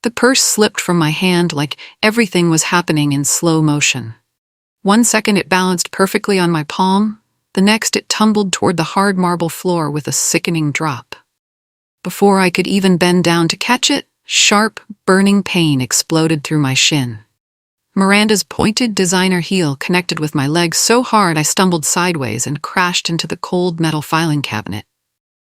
The purse slipped from my hand like everything was happening in slow motion. 1 second it balanced perfectly on my palm, the next it tumbled toward the hard marble floor with a sickening drop. Before I could even bend down to catch it, sharp, burning pain exploded through my shin. Miranda's pointed designer heel connected with my leg so hard I stumbled sideways and crashed into the cold metal filing cabinet.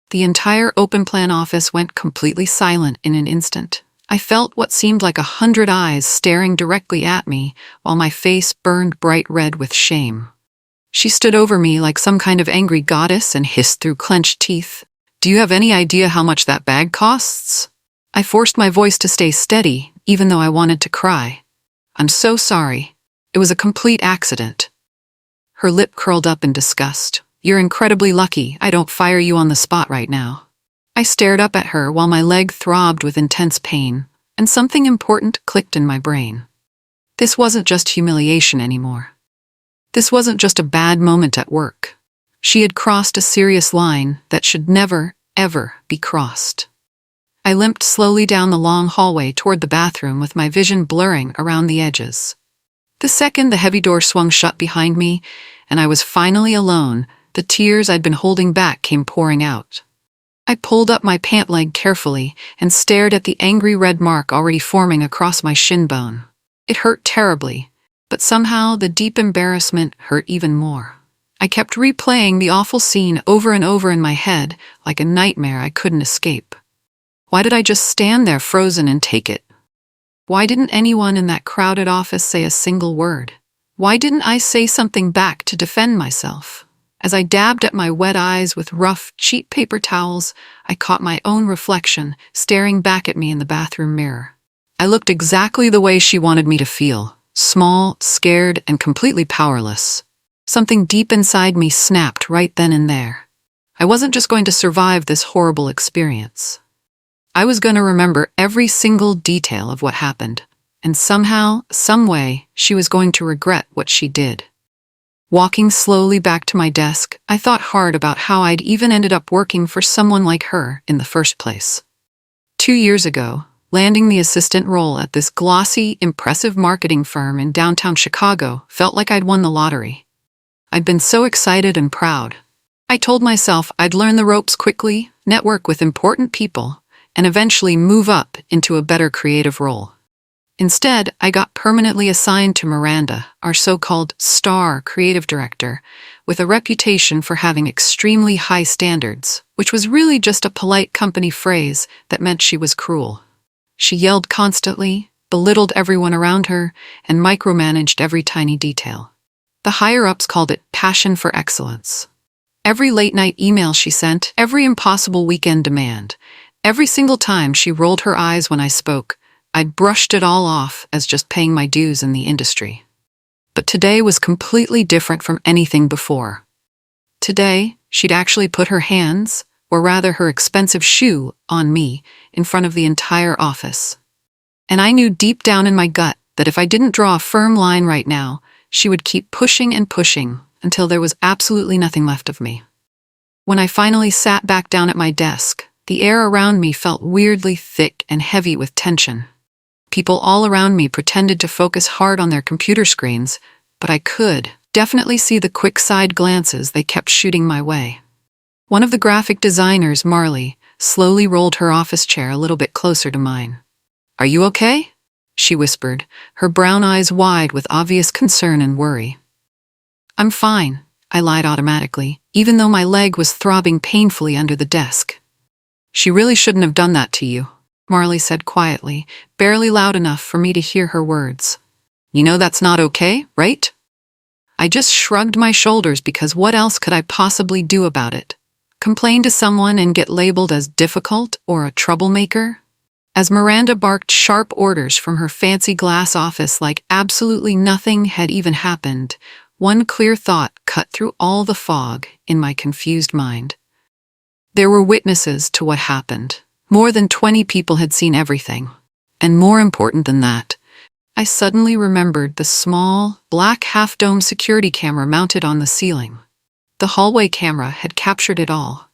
The entire open-plan office went completely silent in an instant. I felt what seemed like 100 eyes staring directly at me, while my face burned bright red with shame. She stood over me like some kind of angry goddess and hissed through clenched teeth, "Do you have any idea how much that bag costs?" I forced my voice to stay steady, even though I wanted to cry. "I'm so sorry. It was a complete accident." Her lip curled up in disgust. "You're incredibly lucky I don't fire you on the spot right now." I stared up at her while my leg throbbed with intense pain, and something important clicked in my brain. This wasn't just humiliation anymore. This wasn't just a bad moment at work. She had crossed a serious line that should never, ever be crossed. I limped slowly down the long hallway toward the bathroom with my vision blurring around the edges. The second the heavy door swung shut behind me, and I was finally alone, the tears I'd been holding back came pouring out. I pulled up my pant leg carefully and stared at the angry red mark already forming across my shin bone. It hurt terribly, but somehow the deep embarrassment hurt even more. I kept replaying the awful scene over and over in my head, like a nightmare I couldn't escape. Why did I just stand there frozen and take it? Why didn't anyone in that crowded office say a single word? Why didn't I say something back to defend myself? As I dabbed at my wet eyes with rough, cheap paper towels, I caught my own reflection staring back at me in the bathroom mirror. I looked exactly the way she wanted me to feel, small, scared, and completely powerless. Something deep inside me snapped right then and there. I wasn't just going to survive this horrible experience. I was going to remember every single detail of what happened, and somehow, some way, she was going to regret what she did. Walking slowly back to my desk, I thought hard about how I'd even ended up working for someone like her in the first place. 2 years ago, landing the assistant role at this glossy, impressive marketing firm in downtown Chicago felt like I'd won the lottery. I'd been so excited and proud. I told myself I'd learn the ropes quickly, network with important people, and eventually move up into a better creative role. Instead, I got permanently assigned to Miranda, our so-called star creative director, with a reputation for having extremely high standards, which was really just a polite company phrase that meant she was cruel. She yelled constantly, belittled everyone around her, and micromanaged every tiny detail. The higher-ups called it passion for excellence. Every late-night email she sent, every impossible weekend demand, every single time she rolled her eyes when I spoke, I'd brushed it all off as just paying my dues in the industry. But today was completely different from anything before. Today, she'd actually put her hands, or rather her expensive shoe, on me in front of the entire office. And I knew deep down in my gut that if I didn't draw a firm line right now, she would keep pushing and pushing until there was absolutely nothing left of me. When I finally sat back down at my desk, the air around me felt weirdly thick and heavy with tension. People all around me pretended to focus hard on their computer screens, but I could definitely see the quick side glances they kept shooting my way. One of the graphic designers, Marley, slowly rolled her office chair a little bit closer to mine. "Are you okay?" she whispered, her brown eyes wide with obvious concern and worry. "I'm fine," I lied automatically, even though my leg was throbbing painfully under the desk. "She really shouldn't have done that to you," Marley said quietly, barely loud enough for me to hear her words. "You know that's not okay, right?" I just shrugged my shoulders because what else could I possibly do about it? Complain to someone and get labeled as difficult or a troublemaker? As Miranda barked sharp orders from her fancy glass office like absolutely nothing had even happened, one clear thought cut through all the fog in my confused mind. There were witnesses to what happened. More than 20 people had seen everything. And more important than that, I suddenly remembered the small, black half-dome security camera mounted on the ceiling. The hallway camera had captured it all.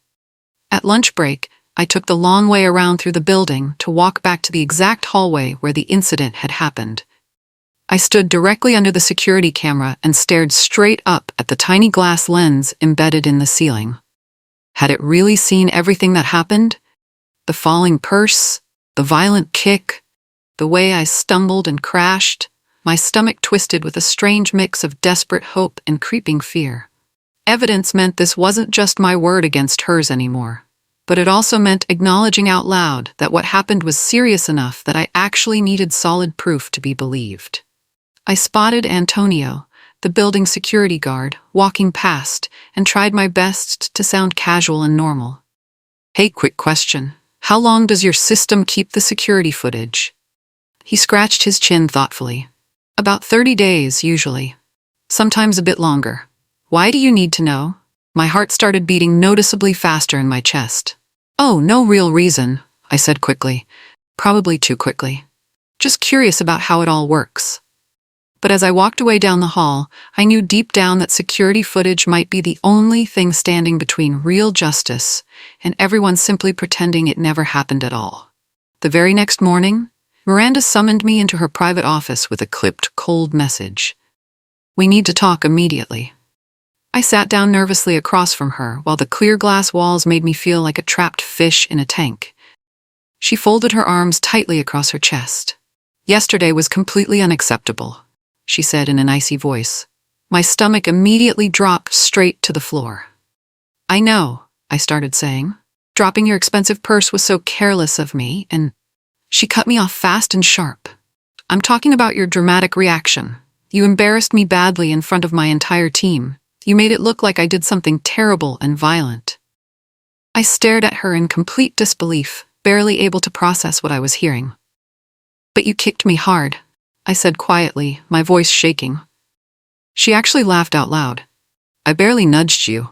At lunch break, I took the long way around through the building to walk back to the exact hallway where the incident had happened. I stood directly under the security camera and stared straight up at the tiny glass lens embedded in the ceiling. Had it really seen everything that happened? The falling purse, the violent kick, the way I stumbled and crashed, my stomach twisted with a strange mix of desperate hope and creeping fear. Evidence meant this wasn't just my word against hers anymore, but it also meant acknowledging out loud that what happened was serious enough that I actually needed solid proof to be believed. I spotted Antonio, the building security guard, walking past, and tried my best to sound casual and normal. "Hey, quick question. How long does your system keep the security footage?" He scratched his chin thoughtfully. "About 30 days, usually. Sometimes a bit longer." "Why do you need to know?" My heart started beating noticeably faster in my chest. "Oh, no real reason," I said quickly. Probably too quickly. "Just curious about how it all works." But as I walked away down the hall, I knew deep down that security footage might be the only thing standing between real justice and everyone simply pretending it never happened at all. The very next morning, Miranda summoned me into her private office with a clipped, cold message. "We need to talk immediately." I sat down nervously across from her while the clear glass walls made me feel like a trapped fish in a tank. She folded her arms tightly across her chest. "Yesterday was completely unacceptable," she said in an icy voice. My stomach immediately dropped straight to the floor. "I know," I started saying. "Dropping your expensive purse was so careless of me," and she cut me off fast and sharp. "I'm talking about your dramatic reaction. You embarrassed me badly in front of my entire team. You made it look like I did something terrible and violent." I stared at her in complete disbelief, barely able to process what I was hearing. "But you kicked me hard," I said quietly, my voice shaking. She actually laughed out loud. "I barely nudged you.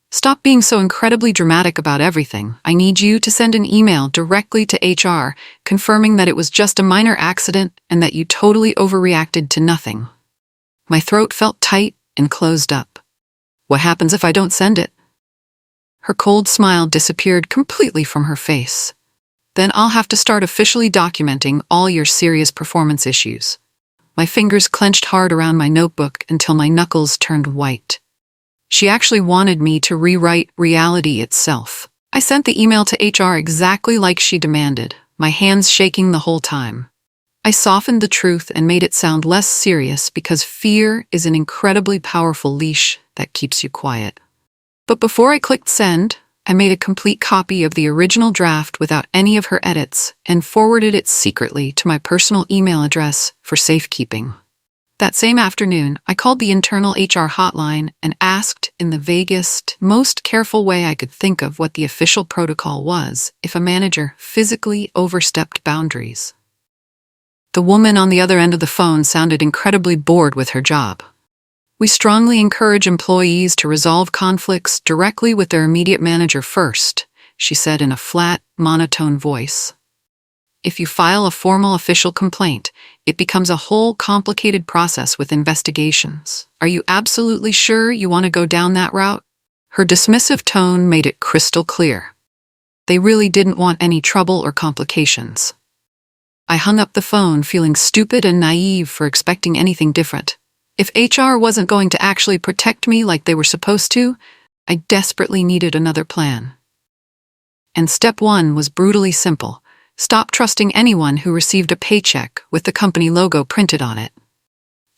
Stop being so incredibly dramatic about everything. I need you to send an email directly to HR confirming that it was just a minor accident and that you totally overreacted to nothing." My throat felt tight and closed up. "What happens if I don't send it?" Her cold smile disappeared completely from her face. "Then I'll have to start officially documenting all your serious performance issues." My fingers clenched hard around my notebook until my knuckles turned white. She actually wanted me to rewrite reality itself. I sent the email to HR exactly like she demanded, my hands shaking the whole time. I softened the truth and made it sound less serious because fear is an incredibly powerful leash that keeps you quiet. But before I clicked send, I made a complete copy of the original draft without any of her edits and forwarded it secretly to my personal email address for safekeeping. That same afternoon, I called the internal HR hotline and asked in the vaguest, most careful way I could think of what the official protocol was if a manager physically overstepped boundaries. The woman on the other end of the phone sounded incredibly bored with her job. "We strongly encourage employees to resolve conflicts directly with their immediate manager first," she said in a flat, monotone voice. "If you file a formal official complaint, it becomes a whole complicated process with investigations. Are you absolutely sure you want to go down that route?" Her dismissive tone made it crystal clear. They really didn't want any trouble or complications. I hung up the phone feeling stupid and naive for expecting anything different. If HR wasn't going to actually protect me like they were supposed to, I desperately needed another plan. And step one was brutally simple. Stop trusting anyone who received a paycheck with the company logo printed on it.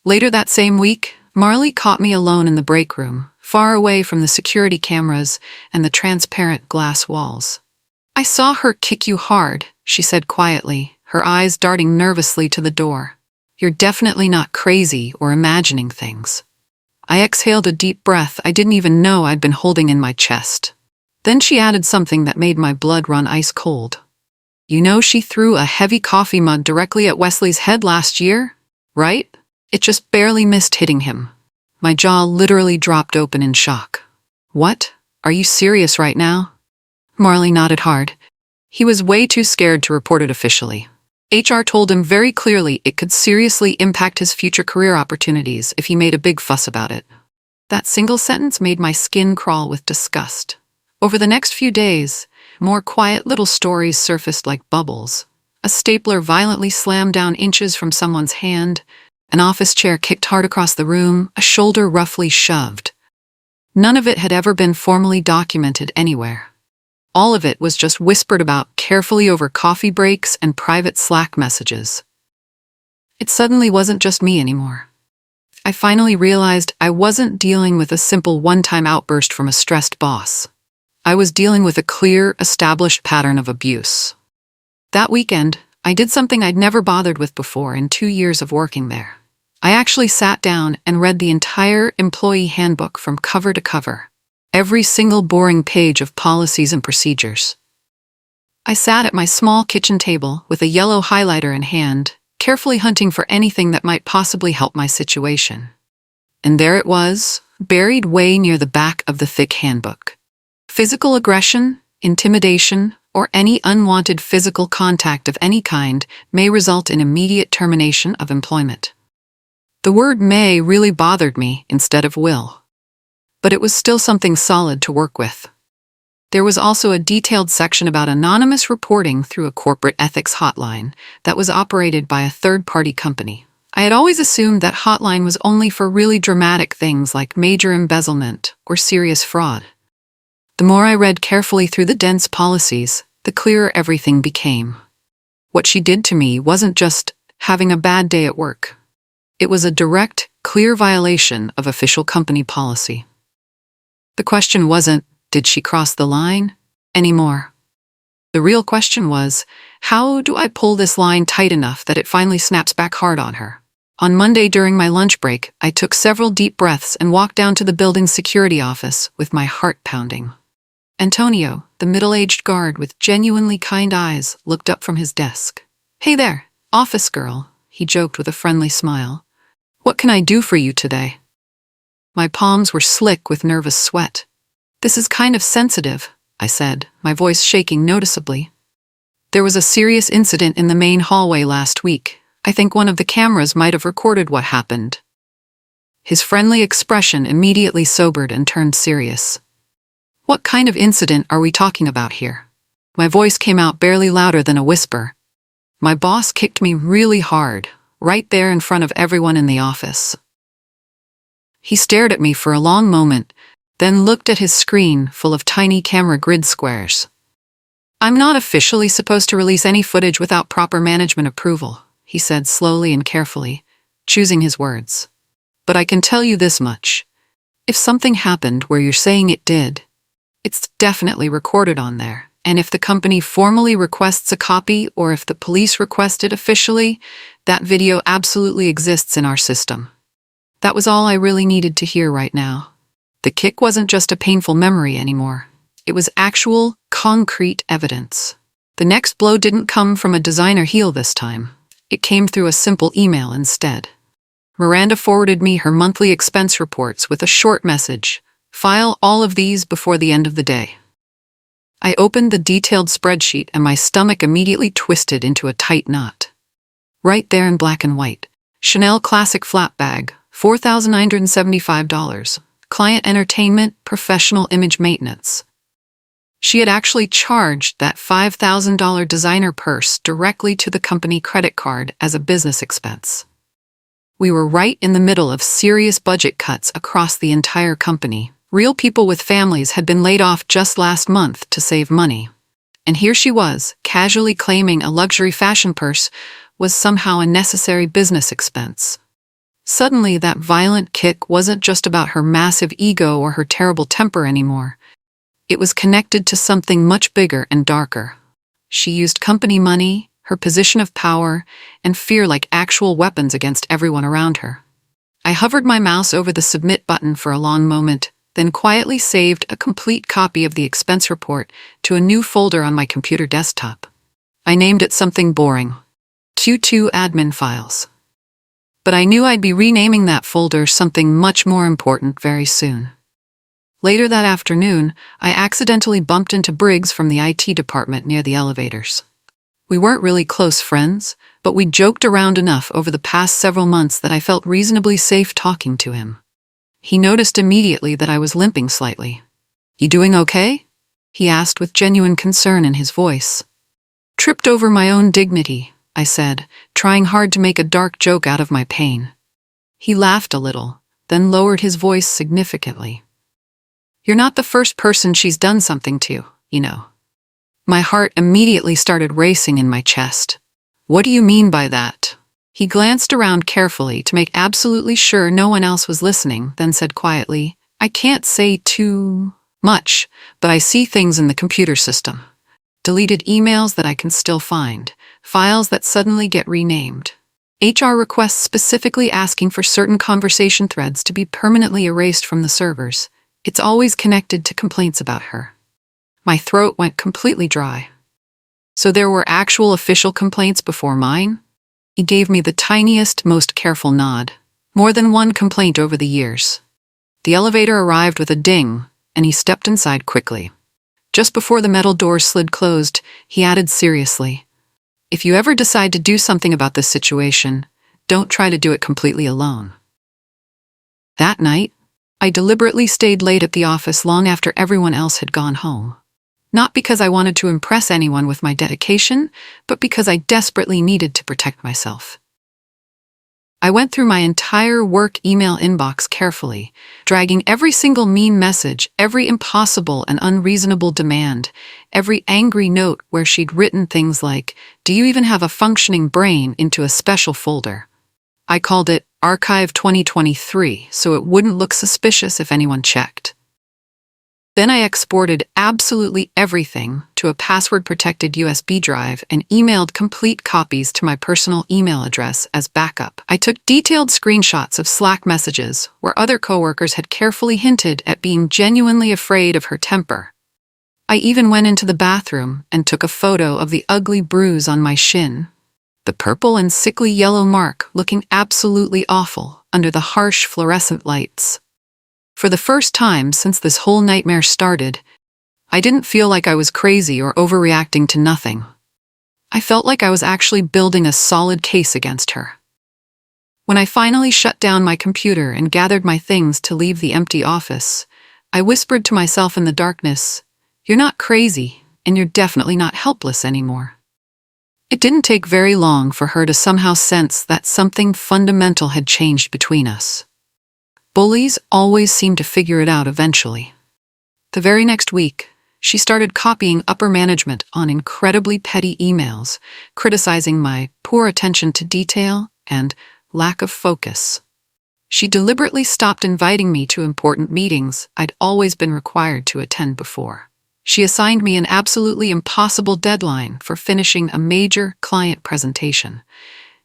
Later that same week, Marley caught me alone in the break room, far away from the security cameras and the transparent glass walls. "I saw her kick you hard," she said quietly, her eyes darting nervously to the door. "You're definitely not crazy or imagining things." I exhaled a deep breath I didn't even know I'd been holding in my chest. Then she added something that made my blood run ice cold. "You know she threw a heavy coffee mug directly at Wesley's head last year, right? It just barely missed hitting him." My jaw literally dropped open in shock. "What? Are you serious right now?" Marley nodded hard. He was way too scared to report it officially. HR told him very clearly it could seriously impact his future career opportunities if he made a big fuss about it. That single sentence made my skin crawl with disgust. Over the next few days, more quiet little stories surfaced like bubbles. A stapler violently slammed down inches from someone's hand, an office chair kicked hard across the room, a shoulder roughly shoved. None of it had ever been formally documented anywhere. All of it was just whispered about carefully over coffee breaks and private Slack messages. It suddenly wasn't just me anymore. I finally realized I wasn't dealing with a simple one-time outburst from a stressed boss. I was dealing with a clear, established pattern of abuse. That weekend, I did something I'd never bothered with before in 2 years of working there. I actually sat down and read the entire employee handbook from cover to cover, every single boring page of policies and procedures. I sat at my small kitchen table with a yellow highlighter in hand, carefully hunting for anything that might possibly help my situation. And there it was, buried way near the back of the thick handbook. Physical aggression, intimidation, or any unwanted physical contact of any kind may result in immediate termination of employment. The word may really bothered me instead of will. But it was still something solid to work with. There was also a detailed section about anonymous reporting through a corporate ethics hotline that was operated by a third-party company. I had always assumed that hotline was only for really dramatic things like major embezzlement or serious fraud. The more I read carefully through the dense policies, the clearer everything became. What she did to me wasn't just having a bad day at work. It was a direct, clear violation of official company policy. The question wasn't, did she cross the line? Anymore. The real question was, how do I pull this line tight enough that it finally snaps back hard on her? On Monday during my lunch break, I took several deep breaths and walked down to the building's security office with my heart pounding. Antonio, the middle-aged guard with genuinely kind eyes, looked up from his desk. "Hey there, office girl," he joked with a friendly smile. "What can I do for you today?" My palms were slick with nervous sweat. "This is kind of sensitive," I said, my voice shaking noticeably. "There was a serious incident in the main hallway last week. I think one of the cameras might have recorded what happened." His friendly expression immediately sobered and turned serious. "What kind of incident are we talking about here?" My voice came out barely louder than a whisper. "My boss kicked me really hard, right there in front of everyone in the office." He stared at me for a long moment, then looked at his screen full of tiny camera grid squares. "I'm not officially supposed to release any footage without proper management approval," he said slowly and carefully, choosing his words. "But I can tell you this much. If something happened where you're saying it did, it's definitely recorded on there. And if the company formally requests a copy or if the police request it officially, that video absolutely exists in our system." That was all I really needed to hear right now. The kick wasn't just a painful memory anymore. It was actual, concrete evidence. The next blow didn't come from a designer heel this time. It came through a simple email instead. Miranda forwarded me her monthly expense reports with a short message: "File all of these before the end of the day." I opened the detailed spreadsheet and my stomach immediately twisted into a tight knot. Right there in black and white. Chanel Classic Flat Bag, $4,975. Client entertainment, professional image maintenance. She had actually charged that $5,000 designer purse directly to the company credit card as a business expense. We were right in the middle of serious budget cuts across the entire company. Real people with families had been laid off just last month to save money. And here she was, casually claiming a luxury fashion purse was somehow a necessary business expense. Suddenly, that violent kick wasn't just about her massive ego or her terrible temper anymore. It was connected to something much bigger and darker. She used company money, her position of power, and fear like actual weapons against everyone around her. I hovered my mouse over the submit button for a long moment, then quietly saved a complete copy of the expense report to a new folder on my computer desktop. I named it something boring: Q2 Admin Files. But I knew I'd be renaming that folder something much more important very soon. Later that afternoon, I accidentally bumped into Briggs from the IT department near the elevators. We weren't really close friends, but we joked around enough over the past several months that I felt reasonably safe talking to him. He noticed immediately that I was limping slightly. "You doing okay?" he asked with genuine concern in his voice. Tripped over my own dignity, I said, trying hard to make a dark joke out of my pain. He laughed a little, then lowered his voice significantly. You're not the first person she's done something to, you know. My heart immediately started racing in my chest. What do you mean by that? He glanced around carefully to make absolutely sure no one else was listening, then said quietly, I can't say too much, but I see things in the computer system. Deleted emails that I can still find, files that suddenly get renamed. HR requests specifically asking for certain conversation threads to be permanently erased from the servers. It's always connected to complaints about her. My throat went completely dry. So there were actual official complaints before mine? He gave me the tiniest, most careful nod. More than one complaint over the years. The elevator arrived with a ding, and he stepped inside quickly. Just before the metal doors slid closed, he added seriously, if you ever decide to do something about this situation, don't try to do it completely alone. That night, I deliberately stayed late at the office long after everyone else had gone home. Not because I wanted to impress anyone with my dedication, but because I desperately needed to protect myself. I went through my entire work email inbox carefully, dragging every single mean message, every impossible and unreasonable demand, every angry note where she'd written things like, "Do you even have a functioning brain?" into a special folder. I called it Archive 2023 so it wouldn't look suspicious if anyone checked. Then I exported absolutely everything to a password-protected USB drive and emailed complete copies to my personal email address as backup. I took detailed screenshots of Slack messages where other coworkers had carefully hinted at being genuinely afraid of her temper. I even went into the bathroom and took a photo of the ugly bruise on my shin, the purple and sickly yellow mark looking absolutely awful under the harsh fluorescent lights. For the first time since this whole nightmare started, I didn't feel like I was crazy or overreacting to nothing. I felt like I was actually building a solid case against her. When I finally shut down my computer and gathered my things to leave the empty office, I whispered to myself in the darkness, "You're not crazy, and you're definitely not helpless anymore." It didn't take very long for her to somehow sense that something fundamental had changed between us. Bullies always seem to figure it out eventually. The very next week, she started copying upper management on incredibly petty emails, criticizing my poor attention to detail and lack of focus. She deliberately stopped inviting me to important meetings I'd always been required to attend before. She assigned me an absolutely impossible deadline for finishing a major client presentation,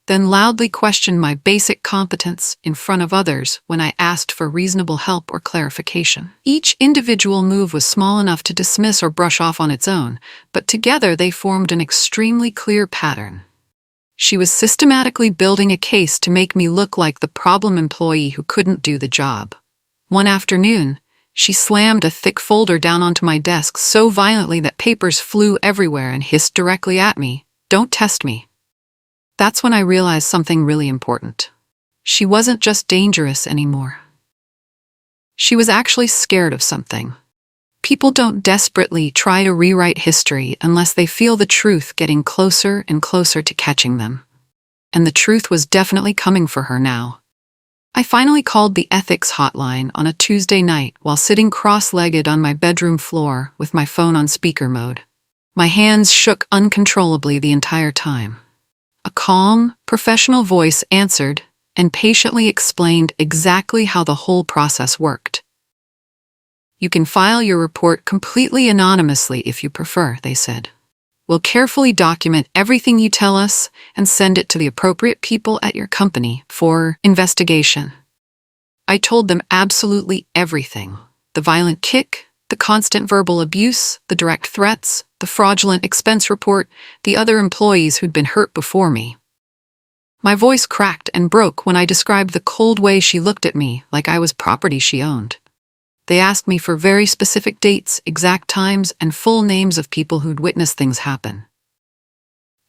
then loudly questioned my basic competence in front of others when I asked for reasonable help or clarification. Each individual move was small enough to dismiss or brush off on its own, but together they formed an extremely clear pattern. She was systematically building a case to make me look like the problem employee who couldn't do the job. One afternoon, she slammed a thick folder down onto my desk so violently that papers flew everywhere and hissed directly at me, "Don't test me." That's when I realized something really important. She wasn't just dangerous anymore. She was actually scared of something. People don't desperately try to rewrite history unless they feel the truth getting closer and closer to catching them. And the truth was definitely coming for her now. I finally called the ethics hotline on a Tuesday night while sitting cross-legged on my bedroom floor with my phone on speaker mode. My hands shook uncontrollably the entire time. A calm, professional voice answered and patiently explained exactly how the whole process worked. "You can file your report completely anonymously if you prefer," they said. "We'll carefully document everything you tell us and send it to the appropriate people at your company for investigation." I told them absolutely everything: the violent kick, the constant verbal abuse, the direct threats, the fraudulent expense report, the other employees who'd been hurt before me. My voice cracked and broke when I described the cold way she looked at me like I was property she owned. They asked me for very specific dates, exact times, and full names of people who'd witnessed things happen.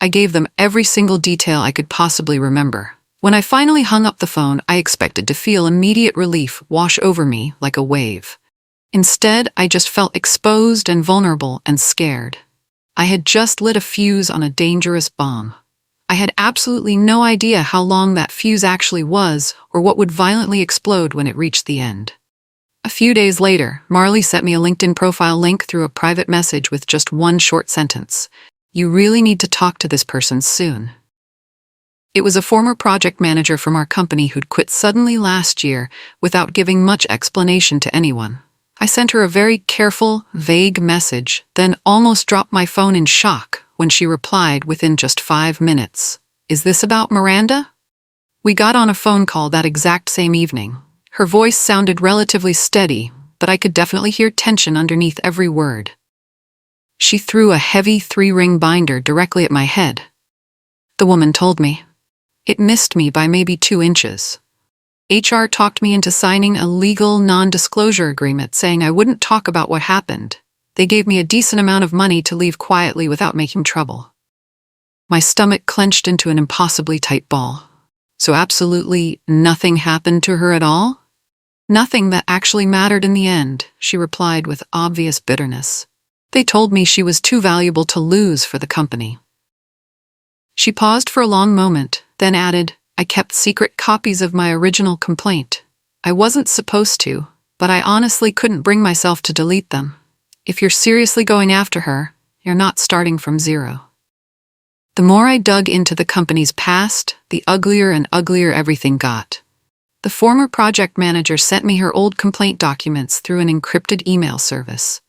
I gave them every single detail I could possibly remember. When I finally hung up the phone, I expected to feel immediate relief wash over me like a wave. Instead, I just felt exposed and vulnerable and scared. I had just lit a fuse on a dangerous bomb. I had absolutely no idea how long that fuse actually was or what would violently explode when it reached the end. A few days later, Marley sent me a LinkedIn profile link through a private message with just one short sentence. "You really need to talk to this person soon." It was a former project manager from our company who'd quit suddenly last year without giving much explanation to anyone. I sent her a very careful, vague message, then almost dropped my phone in shock when she replied within just 5 minutes. "Is this about Miranda?" We got on a phone call that exact same evening. Her voice sounded relatively steady, but I could definitely hear tension underneath every word. She threw a heavy 3-ring binder directly at my head. The woman told me. It missed me by maybe 2 inches. HR talked me into signing a legal non-disclosure agreement saying I wouldn't talk about what happened. They gave me a decent amount of money to leave quietly without making trouble. My stomach clenched into an impossibly tight ball. So absolutely nothing happened to her at all? "Nothing that actually mattered in the end," she replied with obvious bitterness. "They told me she was too valuable to lose for the company." She paused for a long moment, then added, "I kept secret copies of my original complaint. I wasn't supposed to, but I honestly couldn't bring myself to delete them. If you're seriously going after her, you're not starting from zero." The more I dug into the company's past, the uglier and uglier everything got. The former project manager sent me her old complaint documents through an encrypted email service.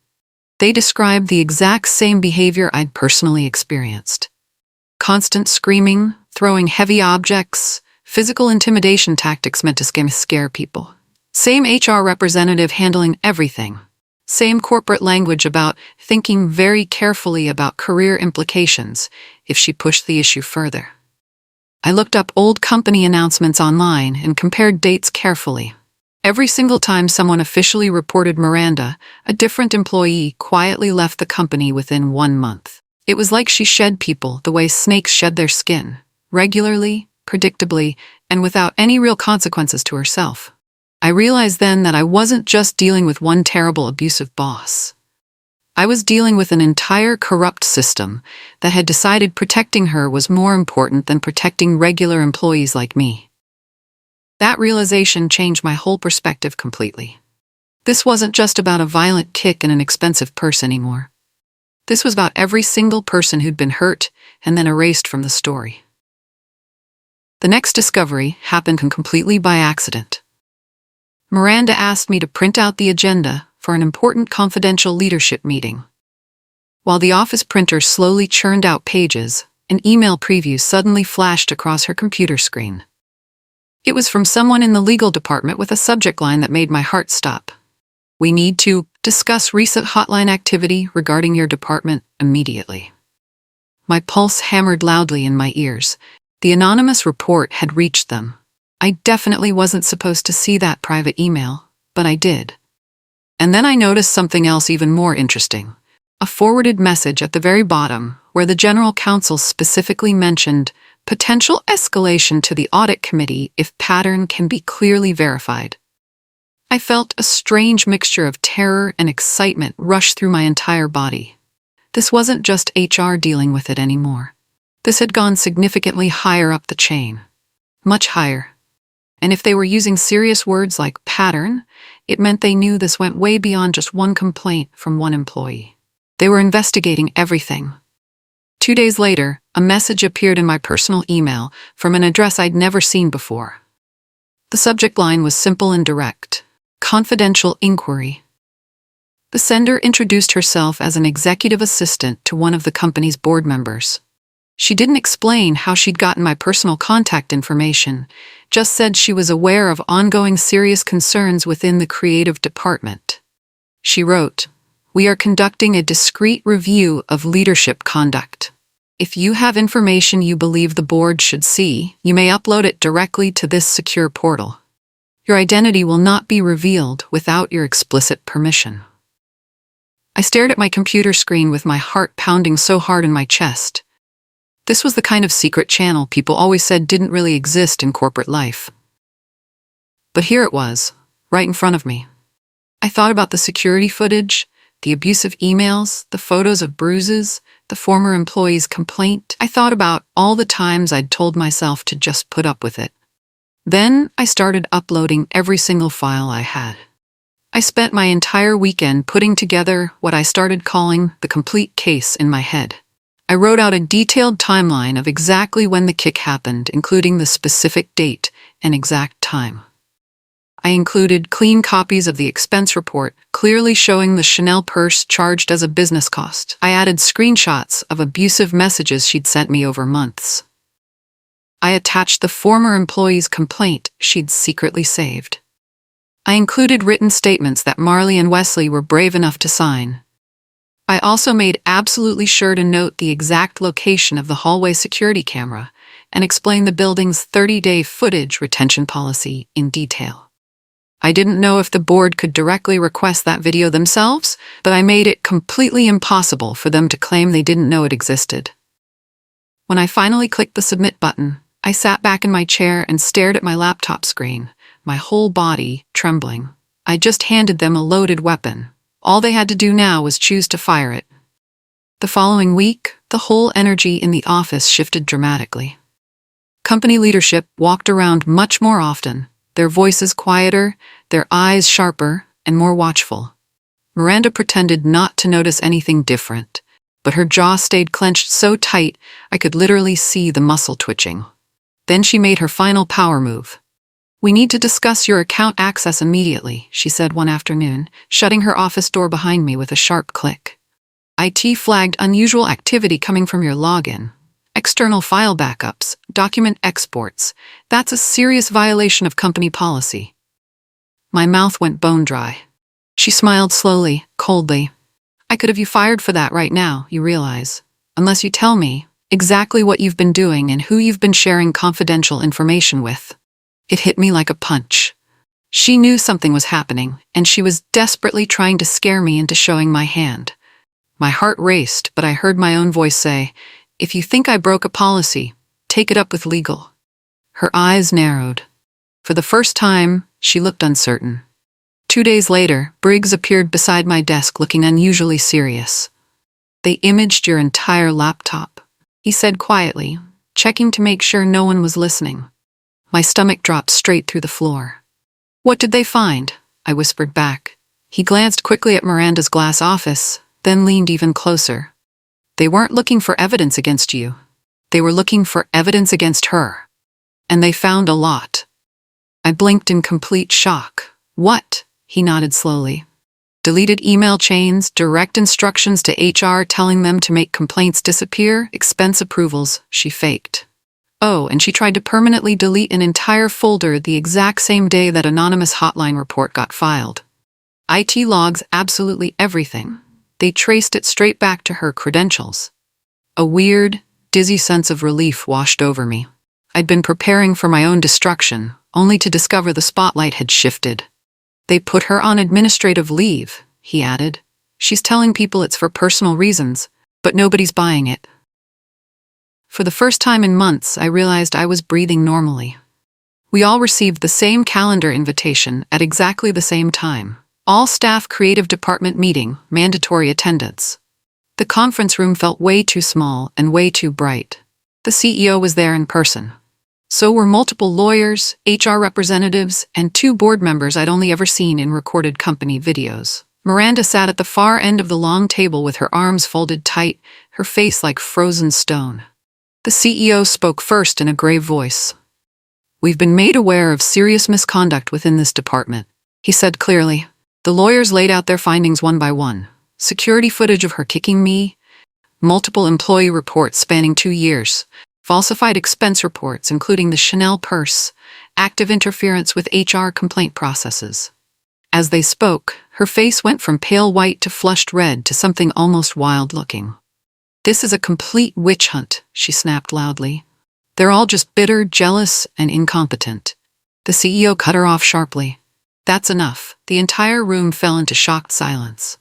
They described the exact same behavior I'd personally experienced. Constant screaming, throwing heavy objects, physical intimidation tactics meant to scare people. Same HR representative handling everything. Same corporate language about thinking very carefully about career implications if she pushed the issue further. I looked up old company announcements online and compared dates carefully. Every single time someone officially reported Miranda, a different employee quietly left the company within 1 month. It was like she shed people the way snakes shed their skin, regularly, predictably, and without any real consequences to herself. I realized then that I wasn't just dealing with one terrible abusive boss. I was dealing with an entire corrupt system that had decided protecting her was more important than protecting regular employees like me. That realization changed my whole perspective completely. This wasn't just about a violent kick and an expensive purse anymore. This was about every single person who'd been hurt and then erased from the story. The next discovery happened completely by accident. Miranda asked me to print out the agenda for an important confidential leadership meeting. While the office printer slowly churned out pages, an email preview suddenly flashed across her computer screen. It was from someone in the legal department with a subject line that made my heart stop. "We need to discuss recent hotline activity regarding your department immediately." My pulse hammered loudly in my ears. The anonymous report had reached them. I definitely wasn't supposed to see that private email, but I did. And then I noticed something else even more interesting. A forwarded message at the very bottom where the general counsel specifically mentioned potential escalation to the audit committee if pattern can be clearly verified. I felt a strange mixture of terror and excitement rush through my entire body. This wasn't just HR dealing with it anymore. This had gone significantly higher up the chain. Much higher. And if they were using serious words like pattern, it meant they knew this went way beyond just one complaint from one employee. They were investigating everything. 2 days later, a message appeared in my personal email from an address I'd never seen before. The subject line was simple and direct: confidential inquiry. The sender introduced herself as an executive assistant to one of the company's board members. She didn't explain how she'd gotten my personal contact information, just said she was aware of ongoing serious concerns within the creative department. She wrote, "We are conducting a discreet review of leadership conduct. If you have information you believe the board should see, you may upload it directly to this secure portal. Your identity will not be revealed without your explicit permission." I stared at my computer screen with my heart pounding so hard in my chest. This was the kind of secret channel people always said didn't really exist in corporate life. But here it was, right in front of me. I thought about the security footage, the abusive emails, the photos of bruises, the former employee's complaint. I thought about all the times I'd told myself to just put up with it. Then I started uploading every single file I had. I spent my entire weekend putting together what I started calling the complete case in my head. I wrote out a detailed timeline of exactly when the kick happened, including the specific date and exact time. I included clean copies of the expense report, clearly showing the Chanel purse charged as a business cost. I added screenshots of abusive messages she'd sent me over months. I attached the former employee's complaint she'd secretly saved. I included written statements that Marley and Wesley were brave enough to sign. I also made absolutely sure to note the exact location of the hallway security camera and explain the building's 30-day footage retention policy in detail. I didn't know if the board could directly request that video themselves, but I made it completely impossible for them to claim they didn't know it existed. When I finally clicked the submit button, I sat back in my chair and stared at my laptop screen, my whole body trembling. I just handed them a loaded weapon. All they had to do now was choose to fire it. The following week, the whole energy in the office shifted dramatically. Company leadership walked around much more often, their voices quieter, their eyes sharper, and more watchful. Miranda pretended not to notice anything different, but her jaw stayed clenched so tight I could literally see the muscle twitching. Then she made her final power move. "We need to discuss your account access immediately," she said one afternoon, shutting her office door behind me with a sharp click. "IT flagged unusual activity coming from your login. External file backups, document exports. That's a serious violation of company policy." My mouth went bone dry. She smiled slowly, coldly. "I could have you fired for that right now, you realize, unless you tell me exactly what you've been doing and who you've been sharing confidential information with." It hit me like a punch. She knew something was happening, and she was desperately trying to scare me into showing my hand. My heart raced, but I heard my own voice say, "If you think I broke a policy, take it up with legal." Her eyes narrowed. For the first time, she looked uncertain. 2 days later, Briggs appeared beside my desk looking unusually serious. "They imaged your entire laptop," he said quietly, checking to make sure no one was listening. My stomach dropped straight through the floor. "What did they find?" I whispered back. He glanced quickly at Miranda's glass office, then leaned even closer. "They weren't looking for evidence against you. They were looking for evidence against her. And they found a lot." I blinked in complete shock. "What?" He nodded slowly. "Deleted email chains, direct instructions to HR telling them to make complaints disappear, expense approvals," she faked. "Oh, and she tried to permanently delete an entire folder the exact same day that anonymous hotline report got filed. IT logs absolutely everything. They traced it straight back to her credentials." A weird, dizzy sense of relief washed over me. I'd been preparing for my own destruction, only to discover the spotlight had shifted. "They put her on administrative leave," he added. "She's telling people it's for personal reasons, but nobody's buying it." For the first time in months, I realized I was breathing normally. We all received the same calendar invitation at exactly the same time. All staff creative department meeting, mandatory attendance. The conference room felt way too small and way too bright. The CEO was there in person. So were multiple lawyers, HR representatives, and 2 board members I'd only ever seen in recorded company videos. Miranda sat at the far end of the long table with her arms folded tight, her face like frozen stone. The CEO spoke first in a grave voice. "We've been made aware of serious misconduct within this department," he said clearly. The lawyers laid out their findings one by one. Security footage of her kicking me, multiple employee reports spanning 2 years, falsified expense reports including the Chanel purse, active interference with HR complaint processes. As they spoke, her face went from pale white to flushed red to something almost wild-looking. "This is a complete witch hunt," she snapped loudly. "They're all just bitter, jealous, and incompetent." The CEO cut her off sharply. "That's enough." The entire room fell into shocked silence.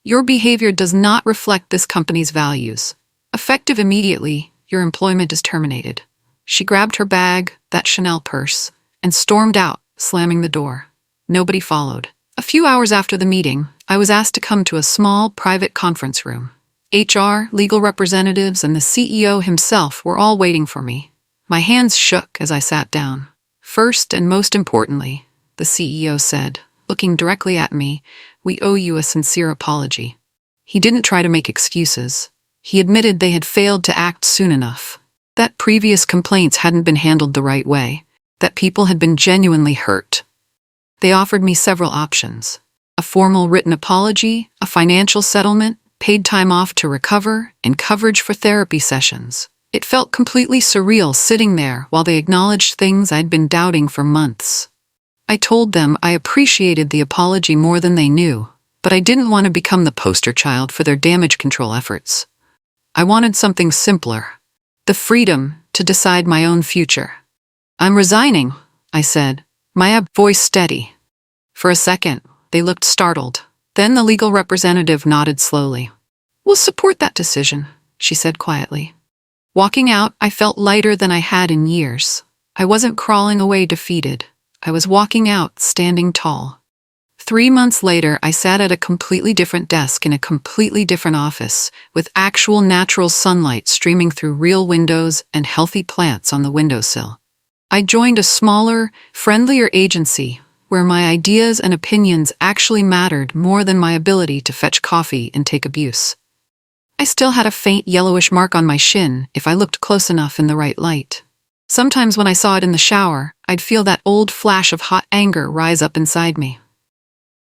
"Your behavior does not reflect this company's values. Effective immediately, your employment is terminated." She grabbed her bag, that Chanel purse, and stormed out, slamming the door. Nobody followed. A few hours after the meeting, I was asked to come to a small, private conference room. HR, legal representatives, and the CEO himself were all waiting for me. My hands shook as I sat down. First and most importantly, the CEO said, looking directly at me, "We owe you a sincere apology." He didn't try to make excuses. He admitted they had failed to act soon enough, that previous complaints hadn't been handled the right way, that people had been genuinely hurt. They offered me several options: a formal written apology, a financial settlement, paid time off to recover, and coverage for therapy sessions. It felt completely surreal sitting there while they acknowledged things I'd been doubting for months. I told them I appreciated the apology more than they knew, but I didn't want to become the poster child for their damage control efforts. I wanted something simpler: the freedom to decide my own future. "I'm resigning," I said, my voice steady. For a second, they looked startled. Then the legal representative nodded slowly. "We'll support that decision," she said quietly. Walking out, I felt lighter than I had in years. I wasn't crawling away defeated. I was walking out, standing tall. 3 months later, I sat at a completely different desk in a completely different office, with actual natural sunlight streaming through real windows and healthy plants on the windowsill. I joined a smaller, friendlier agency where my ideas and opinions actually mattered more than my ability to fetch coffee and take abuse. I still had a faint yellowish mark on my shin if I looked close enough in the right light. Sometimes when I saw it in the shower, I'd feel that old flash of hot anger rise up inside me.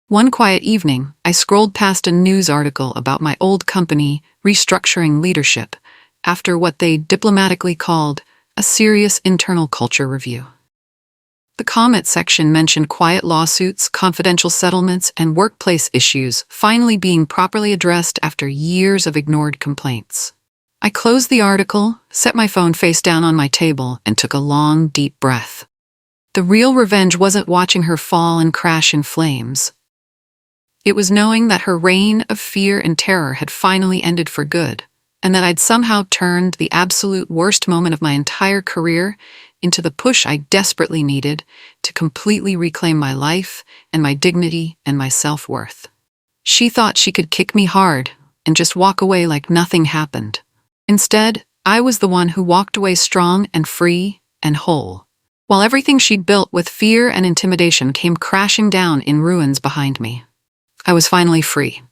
One quiet evening, I scrolled past a news article about my old company restructuring leadership after what they diplomatically called a serious internal culture review. The comment section mentioned quiet lawsuits, confidential settlements, and workplace issues finally being properly addressed after years of ignored complaints. I closed the article, set my phone face down on my table, and took a long, deep breath. The real revenge wasn't watching her fall and crash in flames. It was knowing that her reign of fear and terror had finally ended for good, and that I'd somehow turned the absolute worst moment of my entire career into the push I desperately needed to completely reclaim my life and my dignity and my self-worth. She thought she could kick me hard and just walk away like nothing happened. Instead, I was the one who walked away strong and free and whole, while everything she'd built with fear and intimidation came crashing down in ruins behind me. I was finally free.